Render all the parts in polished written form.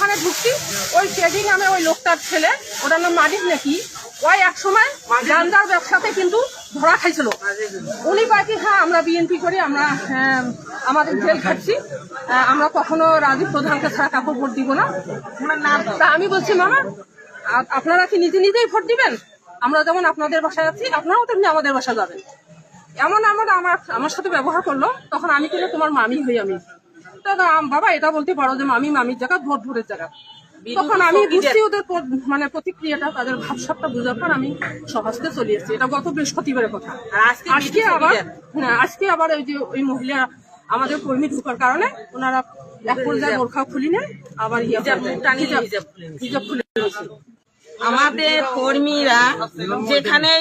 ওখানে ঢুকছি, ওই টেডি নামে ওই লোকটার ছেলে, ওটার নাম মালিক নাকি, ওই এক সময় গাঞ্জার ব্যবসাতে কিন্তু ধরা খাইছিল। উনি কয় কি হ্যাঁ আমরা বিএনপি করি, আমরা আমাদের জেল খাচ্ছি, আমরা কখনো রাজীব প্রধানকে ছাড়া কাউকে ভোট দিব না। তা আমি বলছি মামা আপনারা কি নিজে নিজেই ভোট দিবেন? আমরা যেমন আপনাদের বাসায় আছি আপনারাও তেমনি আমাদের বাসায় যাবেন। এমন আমার সাথে ব্যবহার করলো। তখন আমি কিন্তু তোমার মামি হই আমি। বাবা এটা বলতে পারো যে মামির জায়গা ভোটের জায়গা। তখন আমি বুঝছি ওদের মানে প্রতিক্রিয়াটা, তাদের ভাবসাবটা বুঝার পর আমি সহজে চলে এসেছি। এটা গত বৃহস্পতিবারের কথা। আজকে আবার ওই যে ওই মহিলা আমাদের কর্মী ঢোকার কারণে ওনারা এক পর্যায়ে বোরখা খুলি নেন, আবার হিজাব খুলে নিয়েছে। আমাদের কর্মীরা যেখানে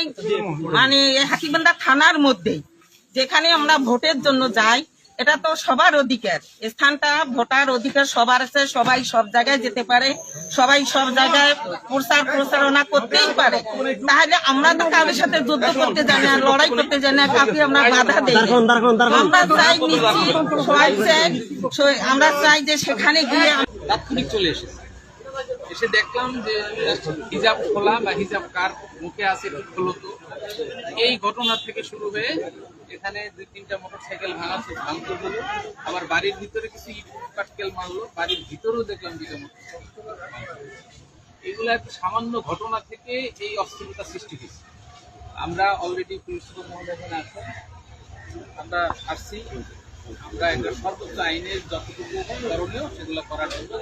মানে হাতিবান্ধা থানার মধ্যে যেখানে আমরা ভোটের জন্য যাই, এটা তো সবার অধিকার, স্থানটা ভোটার অধিকার সবার আছে, সবাই সব জায়গায় যেতে পারে, সবাই সব জায়গায় প্রচারণা করতেই পারে। তাহলে আমরা তো কারোর সাথে যুদ্ধ করতে জানি না, লড়াই করতে জানি না, কাউকে আমরা বাধা দিই। আমরা চাই নিশ্চিত সবাই চাই, আমরা চাই যে সেখানে গিয়ে তাৎক্ষণিক চলে এসে দেখলাম যে হিজাব খোলা বা হিজাব কার মুখে আছে খোলো। তো এই ঘটনা থেকে শুরু হয়ে এখানে 2-3টা মোটরসাইকেল ভাঙচুর হলো, আবার বাড়ির ভিতরে কিছু ইট পাটকেল মারলো, বাড়ির ভিতরেও দেখলাম দুটো মোটরসাইকেল। এগুলো একটা সামান্য ঘটনা থেকে এই অস্থিরতা সৃষ্টি হয়েছে। আমরা অলরেডি পুলিশ সুপার মহোদয় এখানে আছেন, আমরা আসছি, আমরা একটা সর্বোচ্চ আইনের যতটুকু করণীয় সেগুলো করার জন্য